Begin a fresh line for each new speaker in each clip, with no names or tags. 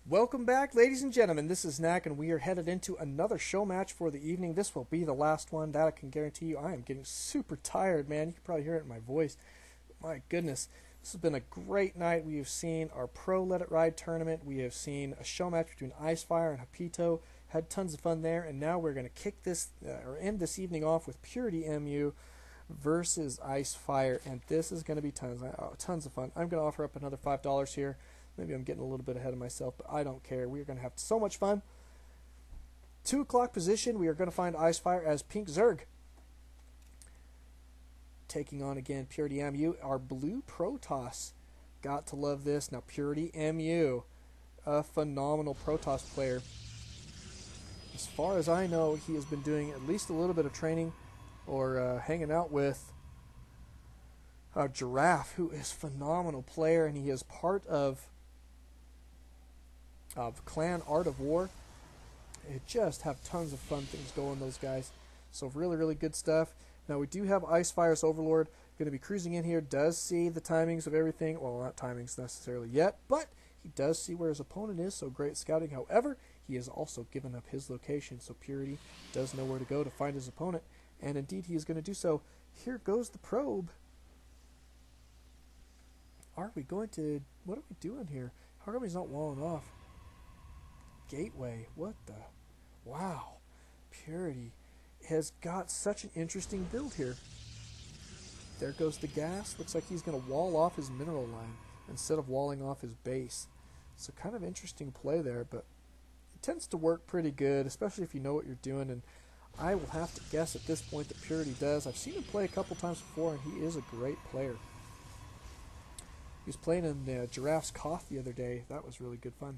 Welcome back, ladies and gentlemen. This is Knack, and we are headed into another show match for the evening. This will be the last one, that I can guarantee you. I am getting super tired, man. You can probably hear it in my voice. My goodness. This has been a great night. We have seen our Pro Let It Ride tournament. We have seen a show match between IcePhyre and Hapito. Had tons of fun there, and now we're going to kick this, or end this evening off with PurityMU versus IcePhyre, and this is going to be tons of fun. I'm going to offer up another $5 here. Maybe I'm getting a little bit ahead of myself, but I don't care. We are going to have so much fun. 2 o'clock position, we are going to find IcePhyre as Pink Zerg. Taking on again PurityMU, our blue Protoss. Got to love this. Now PurityMU, a phenomenal Protoss player. As far as I know, he has been doing at least a little bit of training or hanging out with Giraffe, who is a phenomenal player, and he is part of Clan Art of War. They just have tons of fun things going, those guys. So really, really good stuff. Now we do have IcePhyre's Overlord going to be cruising in here. Does see the timings of everything. Well, not timings necessarily yet, but he does see where his opponent is, so great scouting. However, he has also given up his location, so Purity does know where to go to find his opponent, and indeed he is going to do so. Here goes the probe. Are we going to... What are we doing here? How come he's not walling off? Gateway. What the... Wow. Purity has got such an interesting build here. There goes the gas. Looks like he's going to wall off his mineral line instead of walling off his base. So kind of interesting play there, but it tends to work pretty good, especially if you know what you're doing, and I will have to guess at this point that Purity does. I've seen him play a couple times before, and he is a great player. He was playing in Giraffe's Cough the other day. That was really good fun.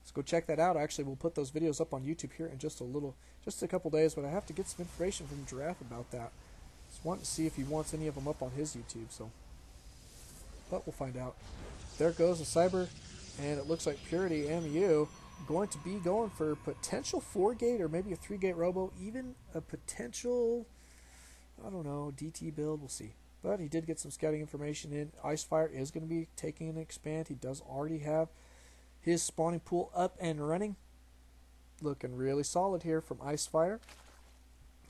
So go check that out. Actually, we'll put those videos up on YouTube here in just a couple days, but I have to get some information from Giraffe about that. Just wanting to see if he wants any of them up on his YouTube, so. But we'll find out. There goes the Cyber, and it looks like PurityMU going to be going for potential 4-gate or maybe a 3-gate robo, even a potential, I don't know, DT build. We'll see. But he did get some scouting information in. IcePhyre is going to be taking an expand. He does already have his spawning pool up and running. Looking really solid here from IcePhyre.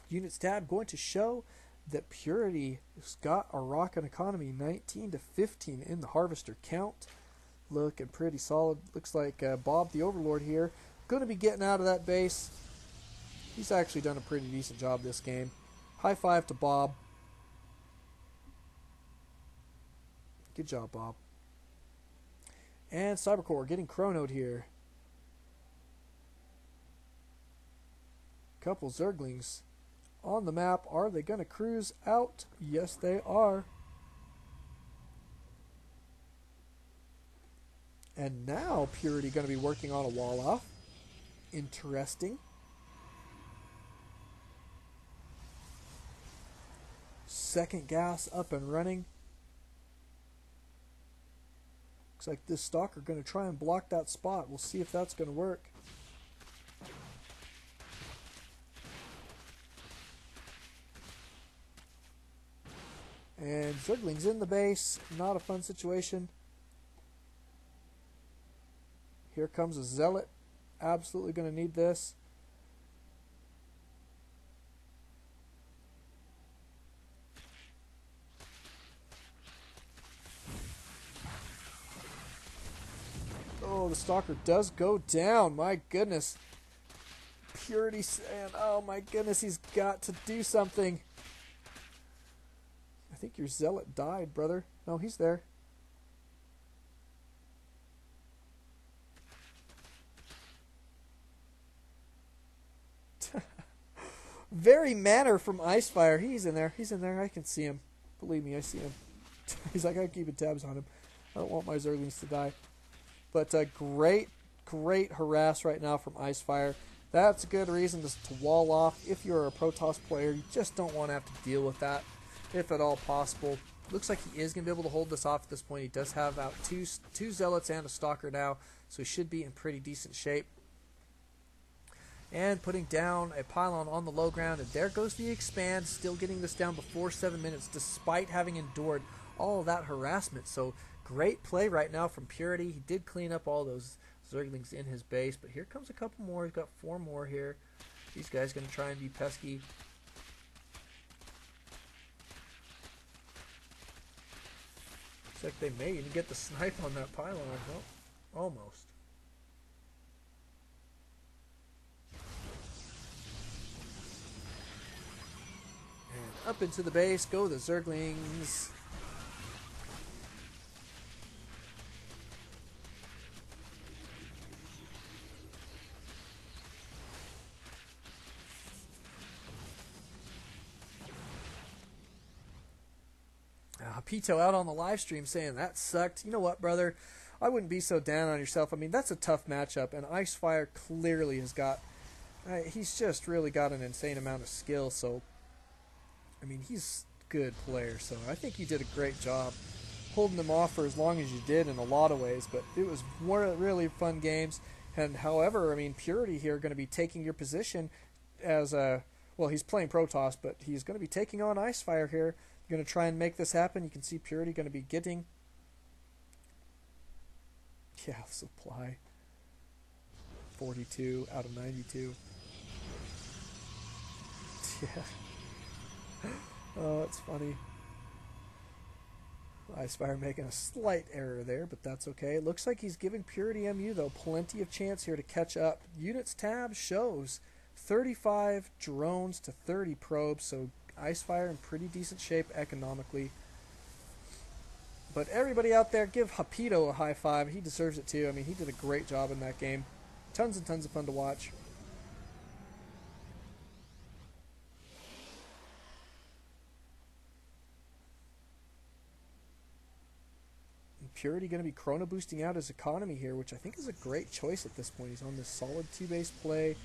Units tab going to show that Purity has got a rockin' economy, 19 to 15 in the harvester count. Looking pretty solid. Looks like Bob the Overlord here going to be getting out of that base. He's actually done a pretty decent job this game. High five to Bob. Good job, Bob. And Cybercore getting chronoed here. Couple Zerglings on the map. Are they going to cruise out? Yes, they are. And now Purity going to be working on a wall off. Interesting. Second gas up and running. Looks like this Stalker going to try and block that spot. We'll see if that's going to work. And Zergling's in the base. Not a fun situation. Here comes a Zealot. Absolutely going to need this. Oh, the Stalker does go down. My goodness. Purity saying, oh my goodness, he's got to do something. I think your Zealot died, brother. No, he's there. Very manner from IcePhyre. He's in there. He's in there. I can see him. Believe me, I see him. He's like, I'm keeping tabs on him. I don't want my Zerglings to die. But great harass right now from IcePhyre. That's a good reason to wall off. If you're a Protoss player, you just don't want to have to deal with that, if at all possible. Looks like he is going to be able to hold this off at this point. He does have about two Zealots and a Stalker now, so he should be in pretty decent shape. And putting down a pylon on the low ground, and there goes the expand, still getting this down before 7 minutes, despite having endured all of that harassment. So Great play right now from Purity. He did clean up all those Zerglings in his base, but here comes a couple more. He's got 4 more here. These guys going to try and be pesky. Looks like they may even get the snipe on that pylon. Well, almost. And up into the base go the Zerglings. Pito out on the live stream saying that sucked. You know what, brother? I wouldn't be so down on yourself. I mean, that's a tough matchup, and IcePhyre clearly has got... he's just really got an insane amount of skill, so... I mean, he's a good player, so I think you did a great job holding them off for as long as you did in a lot of ways, but it was one of really fun games, and however, I mean, Purity here going to be taking your position as a... Well, he's playing Protoss, but he's going to be taking on IcePhyre here. Going to try and make this happen. You can see Purity going to be getting... Yeah, supply. 42 out of 92. Yeah. Oh, it's funny. IcePhyre making a slight error there, but that's okay. It looks like he's giving PurityMU, though, plenty of chance here to catch up. Units tab shows 35 drones to 30 probes, so IcePhyre in pretty decent shape economically. But everybody out there, give Hapito a high five. He deserves it too. I mean, he did a great job in that game. Tons and tons of fun to watch. And Purity going to be chrono boosting out his economy here, which I think is a great choice at this point. He's on this solid 2-base play.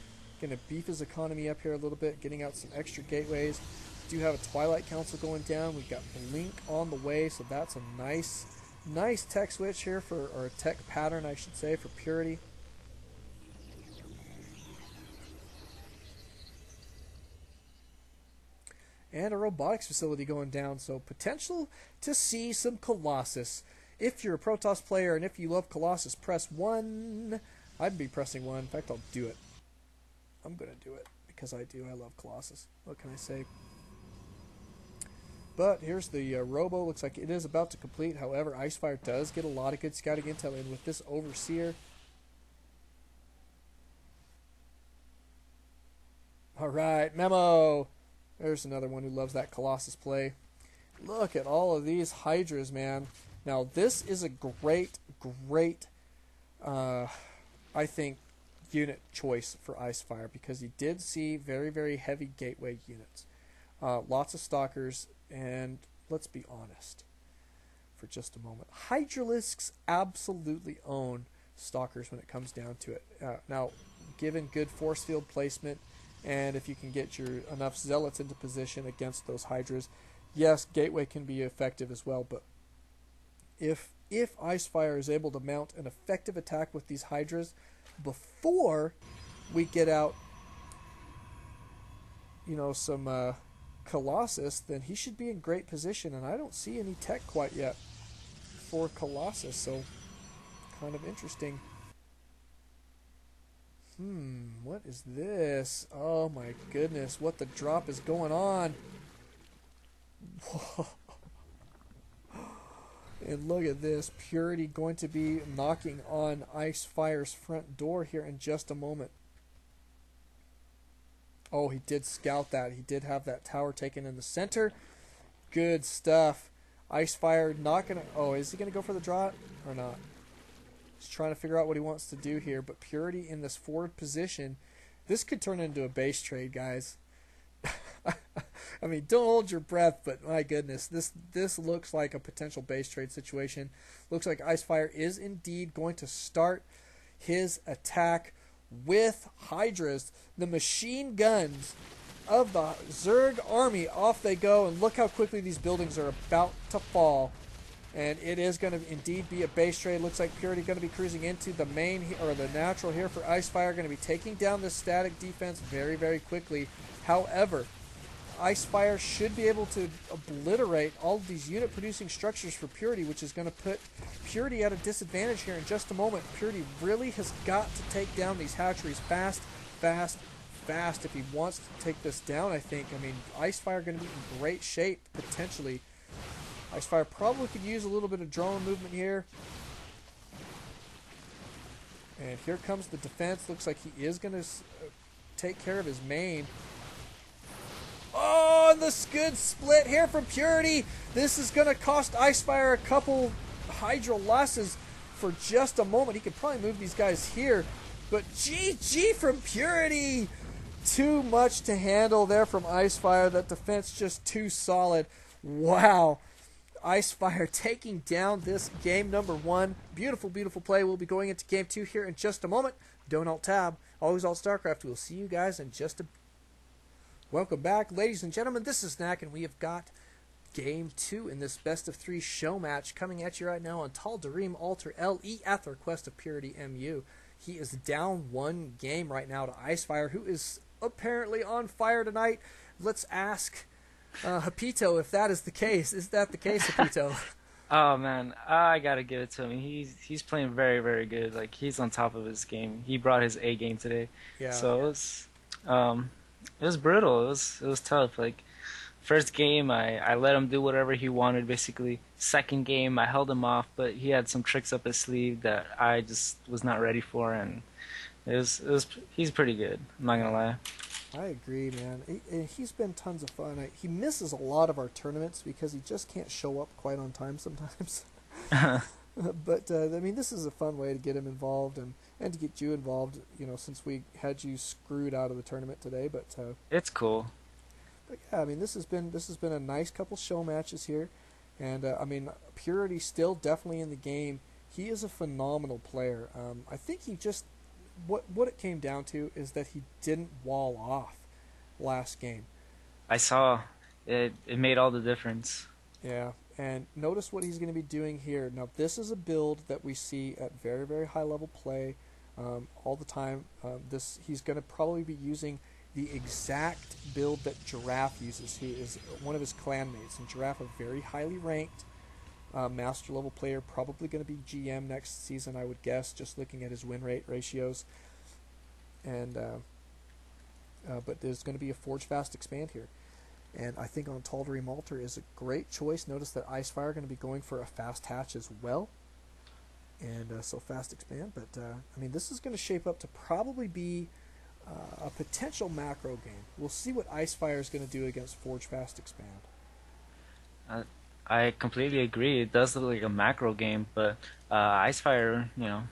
Going to beef his economy up here a little bit, getting out some extra gateways. Do have a Twilight Council going down. We've got Blink on the way, so that's a nice tech switch here for, or a tech pattern, I should say, for Purity. And a robotics facility going down, so potential to see some Colossus. If you're a Protoss player and if you love Colossus, press 1. I'd be pressing 1. In fact, I'll do it. I'm going to do it because I do. I love Colossus. What can I say? But here's the Robo. Looks like it is about to complete. However, IcePhyre does get a lot of good scouting intel in with this Overseer. All right, Memo. There's another one who loves that Colossus play. Look at all of these Hydras, man. Now, this is a great, I think, unit choice for IcePhyre because he did see very, very heavy gateway units. Lots of Stalkers. And let's be honest for just a moment. Hydralisks absolutely own Stalkers when it comes down to it. Now, given good force field placement, and if you can get your enough Zealots into position against those Hydras, yes, Gateway can be effective as well. But if IcePhyre is able to mount an effective attack with these Hydras before we get out, you know, some... Colossus, then he should be in great position, and I don't see any tech quite yet for Colossus, so kind of interesting. What is this? Oh my goodness, what the drop is going on? Whoa. And look at this, Purity going to be knocking on IcePhyre's front door here in just a moment. Oh, he did scout that. He did have that tower taken in the center. Good stuff. IcePhyre not going to... Oh, is he going to go for the draw or not? He's trying to figure out what he wants to do here. But Purity in this forward position. This could turn into a base trade, guys. I mean, don't hold your breath, but my goodness. This looks like a potential base trade situation. Looks like IcePhyre is indeed going to start his attack with Hydras, the machine guns of the Zerg army. Off they go, and look how quickly these buildings are about to fall. And it is going to indeed be a base trade. Looks like Purity going to be cruising into the main, or the natural here for IcePhyre. Going to be taking down this static defense very, very quickly. However, IcePhyre should be able to obliterate all of these unit-producing structures for Purity, which is going to put Purity at a disadvantage here in just a moment. Purity really has got to take down these hatcheries fast, fast, fast if he wants to take this down, I think. I mean, IcePhyre going to be in great shape, potentially. IcePhyre probably could use a little bit of drone movement here. And here comes the defense. Looks like he is going to take care of his main. Oh, and this good split here from Purity. This is going to cost IcePhyre a couple Hydra losses for just a moment. He could probably move these guys here. But GG from Purity. Too much to handle there from IcePhyre. That defense just too solid. Wow. IcePhyre taking down this game number 1. Beautiful, beautiful play. We'll be going into game 2 here in just a moment. Don't alt-tab. Always alt-Starcraft. We'll see you guys in just a... Welcome back, ladies and gentlemen. This is Knack, and we have got game 2 in this best-of-3 show match coming at you right now on Tal'Darim Alter LE at the request of PurityMU. He is down 1 game right now to IcePhyre, who is apparently on fire tonight. Let's ask Hapito if that is the case. Is that the case, Hapito?
Oh man, I gotta give it to him. He's playing very, very good. Like, he's on top of his game. He brought his A game today.
Yeah.
So it was brutal. It was tough. Like, first game I let him do whatever he wanted basically. Second game I held him off, but he had some tricks up his sleeve that I just was not ready for, and he's pretty good. I'm not gonna lie.
I agree, man. He's been tons of fun. He misses a lot of our tournaments because he just can't show up quite on time sometimes. But, I mean, this is a fun way to get him involved and to get you involved, you know, since we had you screwed out of the tournament today. But
it's cool.
But, yeah, I mean, this has been a nice couple show matches here. And, I mean, Purity still definitely in the game. He is a phenomenal player. I think he just... What it came down to is that he didn't wall off last game.
I saw it. It made all the difference.
Yeah, and notice what he's going to be doing here. Now, this is a build that we see at very, very high level play all the time. He's going to probably be using the exact build that Giraffe uses, who is one of his clanmates. And Giraffe, a very highly ranked master level player, probably going to be GM next season, I would guess, just looking at his win rate ratios. And but there's going to be a Forge Fast Expand here, and I think on Tal'Darim Alter is a great choice. Notice that IcePhyre are going to be going for a fast hatch as well, and so fast expand. But I mean, this is going to shape up to probably be a potential macro game. We'll see what IcePhyre is going to do against Forge Fast Expand.
I completely agree. It does look like a macro game, but IcePhyre, you know,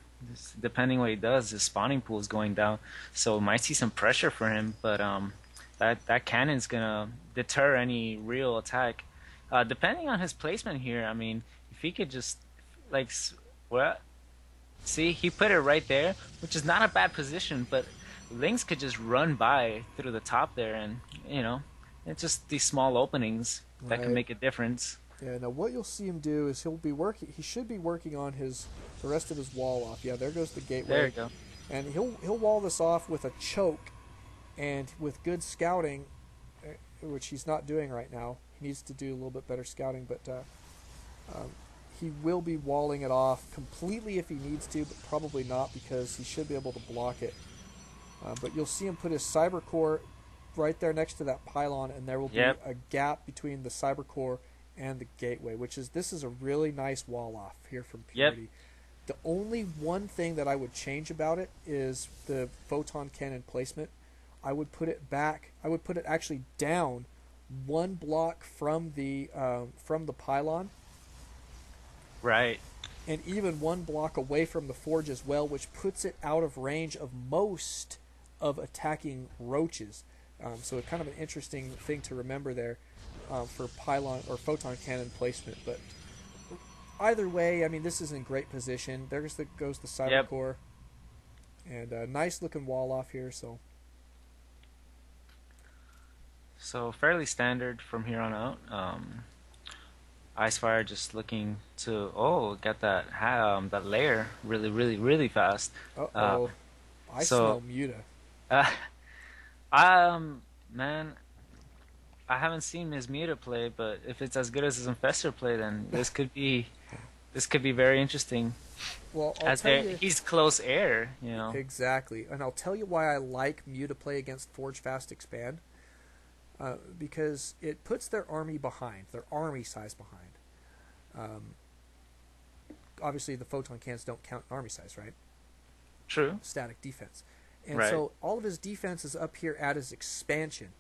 depending what he does, his spawning pool is going down, so might see some pressure for him. But that cannon's gonna deter any real attack. Depending on his placement here, I mean, if he could just see, he put it right there, which is not a bad position, but Lynx could just run by through the top there, and you know, it's just these small openings that can make a difference.
Yeah, now what you'll see him do is he should be working on the rest of his wall off. Yeah, there goes the gateway.
There you go.
And he'll wall this off with a choke, and with good scouting, which he's not doing right now. He needs to do a little bit better scouting, but he will be walling it off completely if he needs to, but probably not, because he should be able to block it. But you'll see him put his cyber core right there next to that pylon, and there will be a gap between the cyber core and the gateway, this is a really nice wall off here from Purity.
Yep.
The only one thing that I would change about it is the photon cannon placement. I would put it back. I would put it actually down 1 block from the pylon.
Right.
And even 1 block away from the forge as well, which puts it out of range of most of attacking roaches. So it's kind of an interesting thing to remember there for pylon or photon cannon placement. But either way, I mean, this is in great position. There goes the cyber core, and a nice looking wall off here.
So fairly standard from here on out. IcePhyre just looking to get that layer really fast.
I smell Muta.
Man, I haven't seen Ms. Muta play, but if it's as good as his Infestor play, then this could be very interesting.
Well, I'll
As
tell
there,
you
he's close air, you know.
exactly, and I'll tell you why I like Mew to play against Forge Fast Expand. Because it puts their army behind, their army size behind. Um, Obviously, the photon cans don't count in army size, right?
True.
Static defense. And
Right.
so all of his defense is up here at his expansion.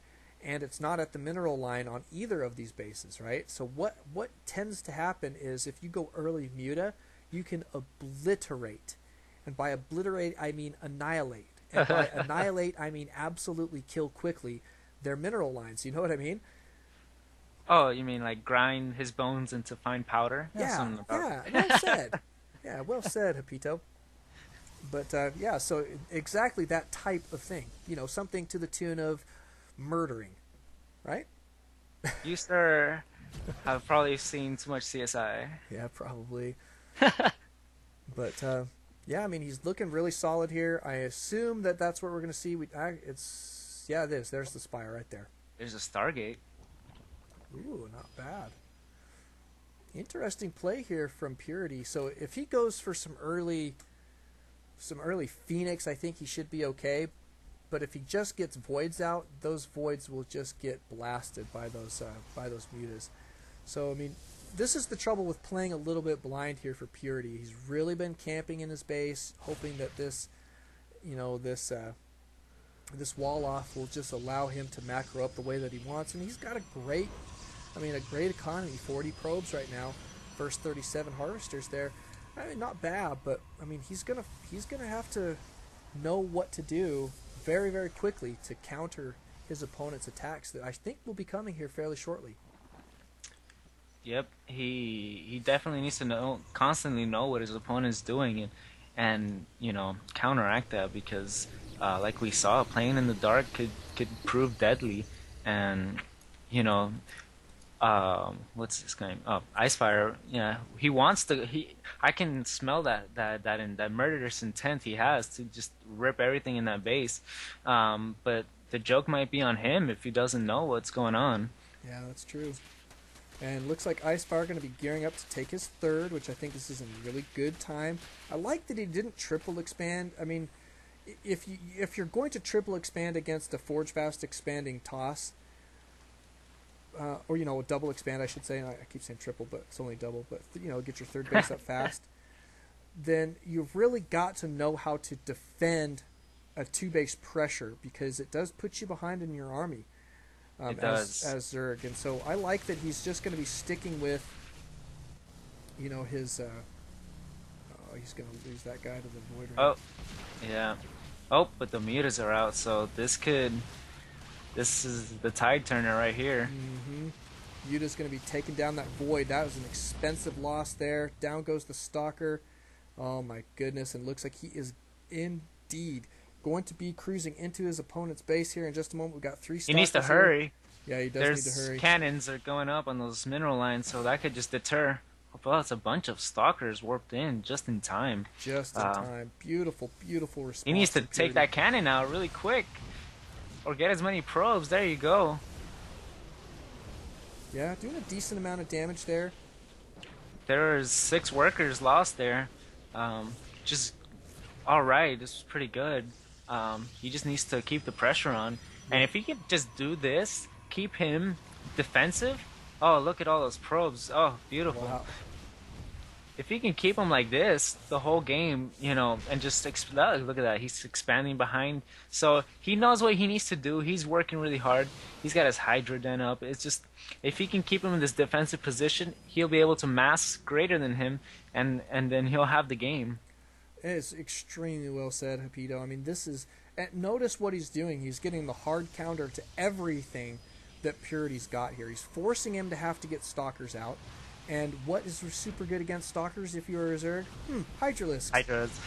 And it's not at the mineral line on either of these bases, right? So what tends to happen is if you go early Muta, you can obliterate. And by obliterate, I mean annihilate. And by annihilate, I mean absolutely kill quickly their mineral lines. You know what I mean?
Oh, you mean like grind his bones into fine powder?
Yeah, well said. Yeah, well said, Hapito. But yeah, so exactly that type of thing. You know, something to the tune of murdering, right?
You, sir, have probably seen too much CSI.
Yeah, probably. But yeah, I mean, he's looking really solid here. I assume that that's what we're going to see. It is. There's the spire right there.
There's a Stargate.
Ooh, not bad. Interesting play here from Purity. So if he goes for some early Phoenix, I think he should be okay. But if he just gets voids out, those voids will just get blasted by those mutas. So I mean, this is the trouble with playing a little bit blind here for Purity. He's really been camping in his base, hoping that this wall off will just allow him to macro up the way that he wants. And he's got a great economy, 40 probes right now, first 37 harvesters there. I mean, not bad, but I mean, he's gonna have to know what to do very, very quickly to counter his opponent's attacks that I think will be coming here fairly shortly.
Yep, he definitely needs to constantly know what his opponent's doing, and you know, counteract that, because like we saw, playing in the dark could prove deadly. And you know, what's this name? Oh, IcePhyre. Yeah, he wants to. I can smell that murderous intent he has to just rip everything in that base. But the joke might be on him if he doesn't know what's going on.
Yeah, that's true. And looks like IcePhyre going to be gearing up to take his third, which I think this is a really good time. I like that he didn't triple expand. I mean, if you're going to triple expand against a Forge Fast expanding toss, or a double expand, I should say. I keep saying triple, but it's only double. But get your third base up fast. Then you've really got to know how to defend a two-base pressure, because it does put you behind in your army.
It does.
As Zerg. And so I like that he's just going to be sticking with, his. He's going to lose that guy to the Void Ring.
Oh, yeah. Oh, but the mutas are out, so this is the tide turner right here.
Mm-hmm. Yuta's going to be taking down that Void. That was an expensive loss there. Down goes the Stalker. Oh my goodness, and looks like he is indeed going to be cruising into his opponent's base here in just a moment. We've got 3 Stalkers.
He needs to
here.
hurry.
Yeah, he does
There's
need to hurry.
Cannons are going up on those mineral lines, so that could just deter. Well, it's a bunch of Stalkers warped in just in time.
Just in time. Beautiful, beautiful response.
He needs to take that cannon out really quick, or get as many probes. There you go.
Yeah, doing a decent amount of damage there.
There's 6 workers lost there. Just all right. This was pretty good. He just needs to keep the pressure on, and if he can just do this, keep him defensive. Oh, look at all those probes. Oh, beautiful.
Wow.
If he can keep him like this the whole game, and just look at that. He's expanding behind. So he knows what he needs to do. He's working really hard. He's got his Hydra Den up. It's just, if he can keep him in this defensive position, he'll be able to mass greater than him, and then he'll have the game.
It is extremely well said, Hapito. I mean, this is... Notice what he's doing. He's getting the hard counter to everything that Purity's got here. He's forcing him to have to get Stalkers out. And what is super good against Stalkers if you're a Zerg? Hydralisks.
Hydras.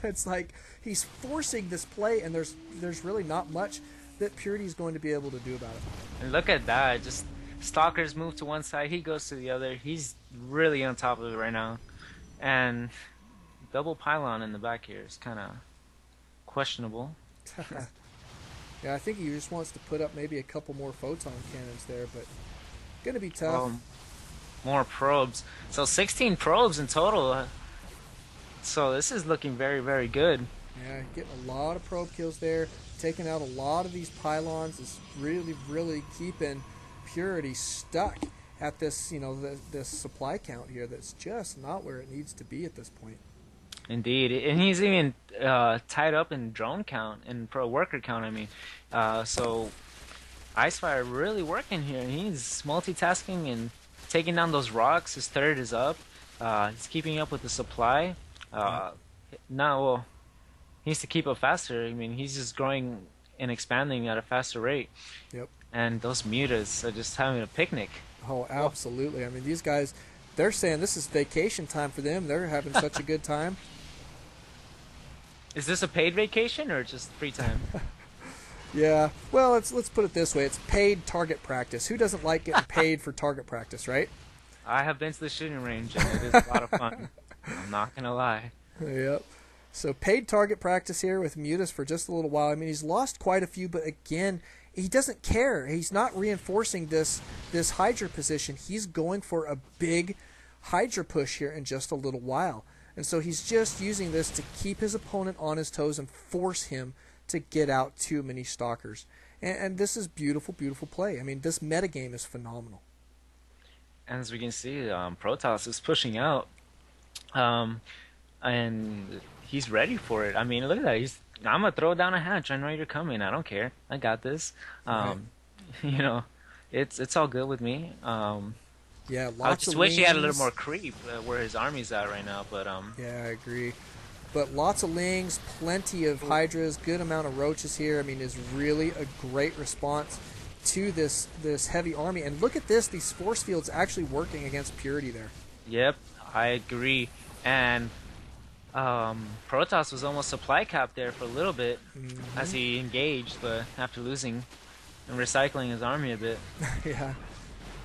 It's like he's forcing this play, and there's really not much that Purity's going to be able to do about it.
And look at that. Just Stalkers move to one side, he goes to the other. He's really on top of it right now. And double pylon in the back here is kind of questionable.
Yeah, I think he just wants to put up maybe a couple more photon cannons there, but gonna be tough.
More probes. So 16 probes in total. So this is looking very, very good.
Yeah, getting a lot of probe kills there, taking out a lot of these pylons is really, really keeping Purity stuck at this, this supply count here that's just not where it needs to be at this point.
Indeed, and he's even tied up in drone count and pro worker count. I mean, so IcePhyre really working here. He's multitasking and taking down those rocks. His third is up. He's keeping up with the supply. Now, well, he needs to keep up faster. I mean, he's just growing and expanding at a faster rate.
Yep.
And those mutas are just having a picnic.
Oh, absolutely. I mean, these guys, they're saying this is vacation time for them. They're having such a good time.
Is this a paid vacation or just free time?
Yeah. Well, let's put it this way. It's paid target practice. Who doesn't like getting paid for target practice, right?
I have been to the shooting range, and it is a lot of fun. I'm not going to lie.
Yep. So paid target practice here with Mutas for just a little while. I mean, he's lost quite a few, but again, he doesn't care. He's not reinforcing this Hydra position. He's going for a big Hydra push here in just a little while. And so he's just using this to keep his opponent on his toes and force him to get out too many Stalkers. And this is beautiful, beautiful play. I mean, this metagame is phenomenal.
And as we can see, Protoss is pushing out. And he's ready for it. I mean, look at that. I'm going to throw down a hatch. I know you're coming. I don't care. I got this.
Right.
You know, it's all good with me.
Yeah, lots
I just
of
wish
wings.
he had a little more creep where his army's at right now. But
Yeah, I agree. But lots of Lings, plenty of Hydras, good amount of Roaches here. I mean, is really a great response to this heavy army. And look at this. These force fields actually working against Purity there.
Yep, I agree. And Protoss was almost supply capped there for a little bit as he engaged, but after losing and recycling his army a bit.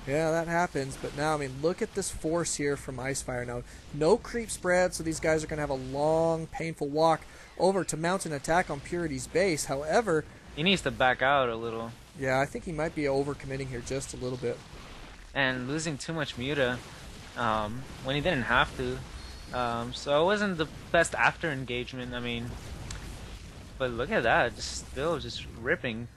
Yeah, that happens. But now, I mean, look at this force here from IcePhyre. Now, no creep spread, so these guys are going to have a long, painful walk over to mount an attack on Purity's base. However,
he needs to back out a little.
Yeah, I think he might be overcommitting here just a little bit.
And losing too much muta when he didn't have to. So it wasn't the best after engagement, I mean. But look at that, still just ripping.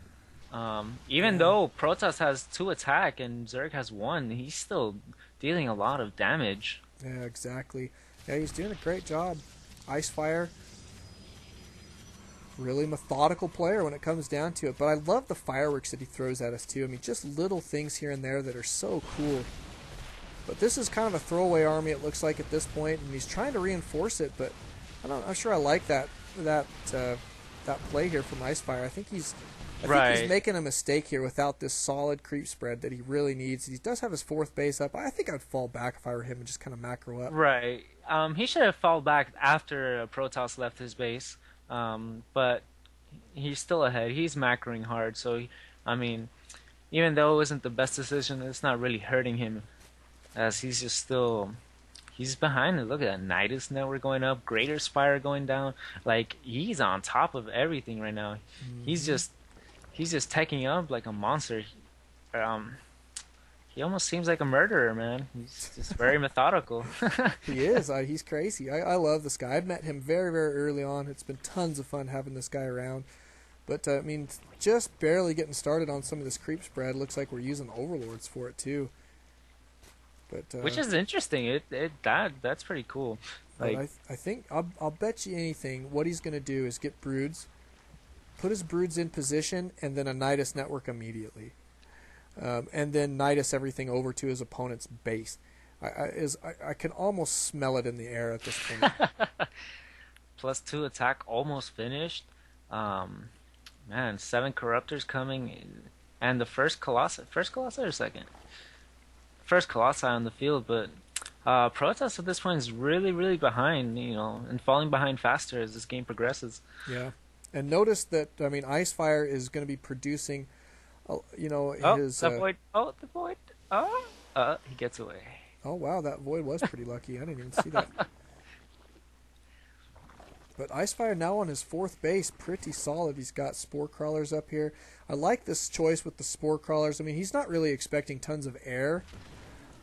Even though Protoss has 2 attack and Zerg has 1, he's still dealing a lot of damage.
Yeah, exactly. Yeah, he's doing a great job. IcePhyre, really methodical player when it comes down to it. But I love the fireworks that he throws at us too. I mean, just little things here and there that are so cool. But this is kind of a throwaway army, it looks like, at this point, and he's trying to reinforce it. But I'm not sure I like that play here from IcePhyre. I think he's making a mistake here without this solid creep spread that he really needs. He does have his 4th base up. I think I'd fall back if I were him and just kind of macro up.
Right. He should have fallen back after Protoss left his base. But he's still ahead. He's macroing hard. So, I mean, even though it wasn't the best decision, it's not really hurting him. As he's just still... He's behind it. Look at that. Nidus network going up. Greater Spire going down. Like, he's on top of everything right now. He's just teching up like a monster. He almost seems like a murderer, man. He's just very methodical.
He is. He's crazy. I love this guy. I've met him very, very early on. It's been tons of fun having this guy around. But, I mean, just barely getting started on some of this creep spread. Looks like we're using Overlords for it, too. But,
which is interesting. That's pretty cool. Like,
I think I'll bet you anything. What he's going to do is get broods, put his broods in position, and then a Nidus network immediately, and then Nidus everything over to his opponent's base. I can almost smell it in the air at this point.
+2 attack almost finished. Man, 7 corruptors coming, and the first Colossus or second? First Colossi on the field, but Protoss at this point is really, really behind, and falling behind faster as this game progresses.
Yeah, and notice that, I mean, IcePhyre is going to be producing, his...
the void. Oh, the void. He gets away.
Oh, wow, that void was pretty lucky. I didn't even see that. But IcePhyre now on his 4th base, pretty solid. He's got Spore Crawlers up here. I like this choice with the Spore Crawlers. I mean, he's not really expecting tons of air,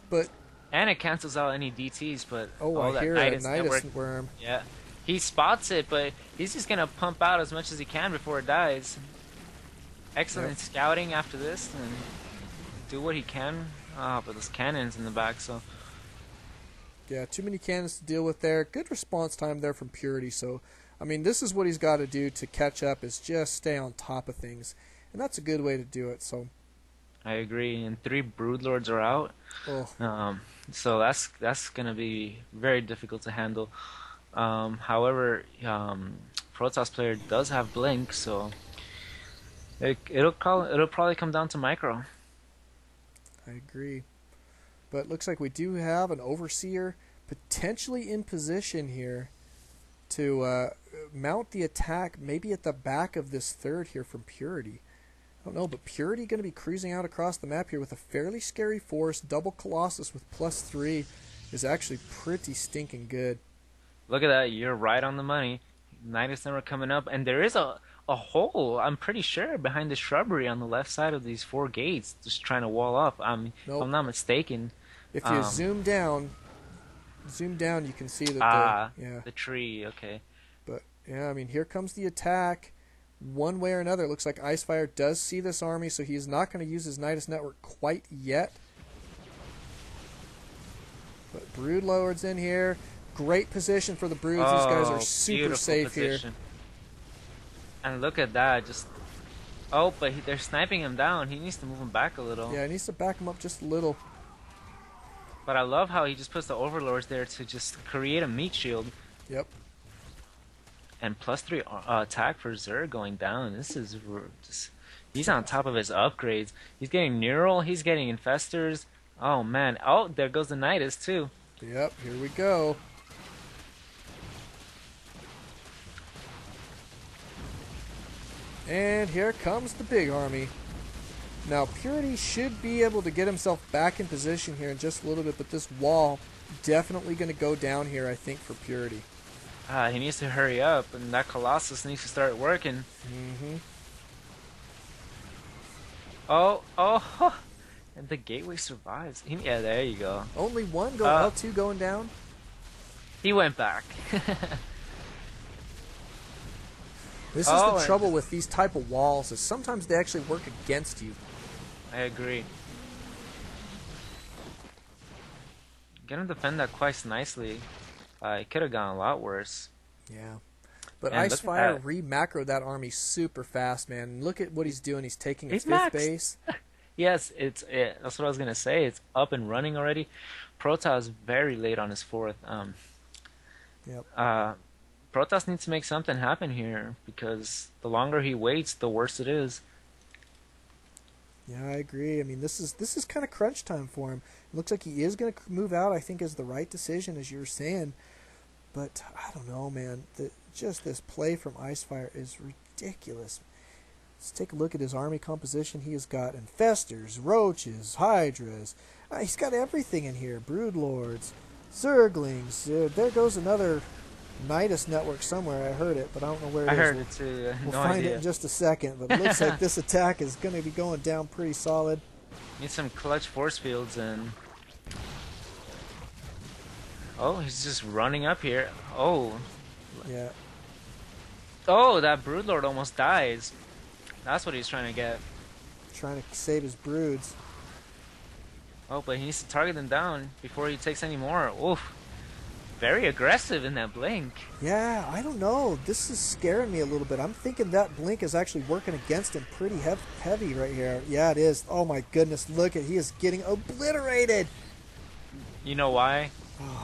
but...
And it cancels out any DTs, but...
Oh, I
that
hear a Nidus Worm.
Yeah. He spots it, but he's just going to pump out as much as he can before it dies. Excellent scouting after this, and do what he can. Ah, but there's cannons in the back, so...
Yeah, too many cannons to deal with there. Good response time there from Purity. So, I mean, this is what he's got to do to catch up, is just stay on top of things. And that's a good way to do it. So,
I agree. And 3 Broodlords are out.
Oh.
So that's going to be very difficult to handle. However, Protoss player does have Blink, so it'll probably come down to micro.
I agree. But looks like we do have an Overseer potentially in position here to mount the attack maybe at the back of this 3rd here from Purity. I don't know, but Purity going to be cruising out across the map here with a fairly scary force. Double Colossus with +3 is actually pretty stinking good.
Look at that. You're right on the money. Nidus Number coming up, and there is a hole, I'm pretty sure, behind the shrubbery on the left side of these 4 gates, just trying to wall up.
Nope.
If I'm not mistaken.
If you zoom down, you can see that
the tree, okay.
But, yeah, I mean, here comes the attack. One way or another, it looks like IcePhyre does see this army, so he's not going to use his Nidus Network quite yet. But Broodlord's in here. Great position for the Broods. These guys are super safe position here.
And look at that. But they're sniping him down. He needs to move him back a little.
Yeah, he needs to back him up just a little.
But I love how he just puts the Overlords there to just create a meat shield.
Yep.
And +3 attack for Zerg going down. This is he's on top of his upgrades. He's getting Neural. He's getting Infestors. Oh, man. Oh, there goes the Nidus, too.
Yep, here we go. And here comes the big army. Now, Purity should be able to get himself back in position here in just a little bit, but this wall definitely going to go down here, I think, for Purity.
He needs to hurry up, and that Colossus needs to start working.
Mm-hmm.
Oh, and the Gateway survives. Yeah, there you go.
Only one L2 going down?
He went back.
This is the trouble with these type of walls, is sometimes they actually work against you.
I agree. Gonna defend that quite nicely. It could have gone a lot worse.
Yeah. But IcePhyre re-macroed that army super fast, man. Look at what he's doing. He's taking its 5th base.
Yes, that's what I was going to say. It's up and running already. Protoss very late on his 4th.
Yep.
Protoss needs to make something happen here, because the longer he waits, the worse it is.
Yeah, I agree. I mean, this is kind of crunch time for him. It looks like he is going to move out, I think, is the right decision, as you were saying. But, I don't know, man. Just this play from IcePhyre is ridiculous. Let's take a look at his army composition. He has got Infestors, Roaches, Hydras. He's got everything in here. Broodlords, Zerglings. There goes another Nidus network somewhere. I heard it, but I don't know where it is.
I heard it too.
We'll find it in just a second. But it looks like this attack is going to be going down pretty solid.
Need some clutch force fields and... Oh, he's just running up here. Oh.
Yeah.
Oh, that Broodlord almost dies. That's what he's trying to get.
Trying to save his broods.
Oh, but he needs to target them down before he takes any more. Oof. Very aggressive in that blink.
Yeah, I don't know. This is scaring me a little bit. I'm thinking that blink is actually working against him pretty heavy right here. Yeah, it is. Oh my goodness, look at, he is getting obliterated.
You know why?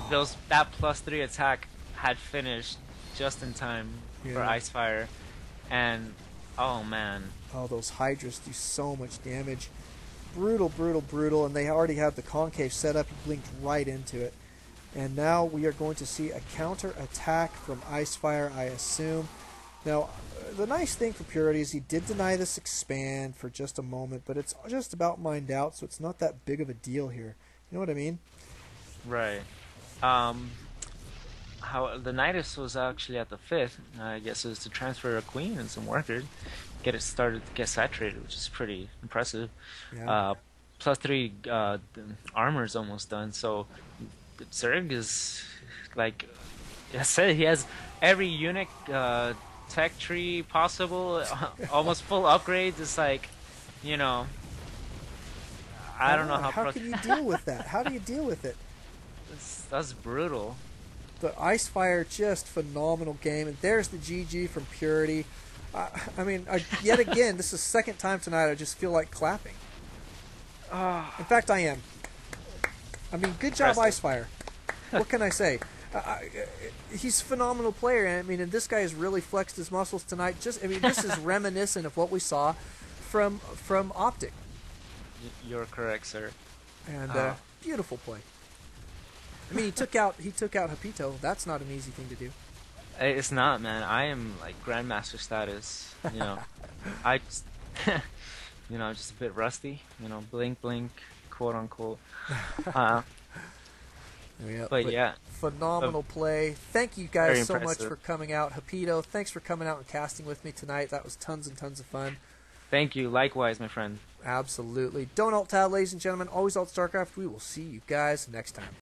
That +3 attack had finished just in time for IcePhyre. And, oh man.
Oh, those Hydras do so much damage. Brutal, brutal, brutal. And they already have the concave set up. He blinked right into it. And now we are going to see a counter-attack from IcePhyre, I assume. Now, the nice thing for Purity is he did deny this expand for just a moment, but it's just about mined out, so it's not that big of a deal here. You know what I mean?
Right. how the Nidus was actually at the 5th. I guess it was to transfer a queen and some workers, get it started to get saturated, which is pretty impressive.
Yeah.
+3 armor is almost done, so Zerg is like I said, he has every unique tech tree possible, almost full upgrades. It's like, you know, I don't know how.
How can you deal with that? How do you deal with it?
That's brutal.
The IcePhyre, just phenomenal game, and there's the GG from Purity. I mean, yet again, this is the second time tonight I just feel like clapping. In fact, I am. I mean, good job, IcePhyre. What can I say? He's a phenomenal player, and I mean, and this guy has really flexed his muscles tonight. This is reminiscent of what we saw from Optic.
You're correct, sir.
And beautiful play. I mean, he took out Hapito. That's not an easy thing to do.
It's not, man. I am like grandmaster status. You know, I just, just a bit rusty. You know, blink, blink, quote unquote. But yeah,
phenomenal play. Thank you guys so much
impressive.
for coming out. Hapito, thanks for coming out and casting with me tonight. That was tons and tons of fun.
Thank you. Likewise, my friend.
Absolutely. Don't alt tab, ladies and gentlemen. Always alt StarCraft. We will see you guys next time.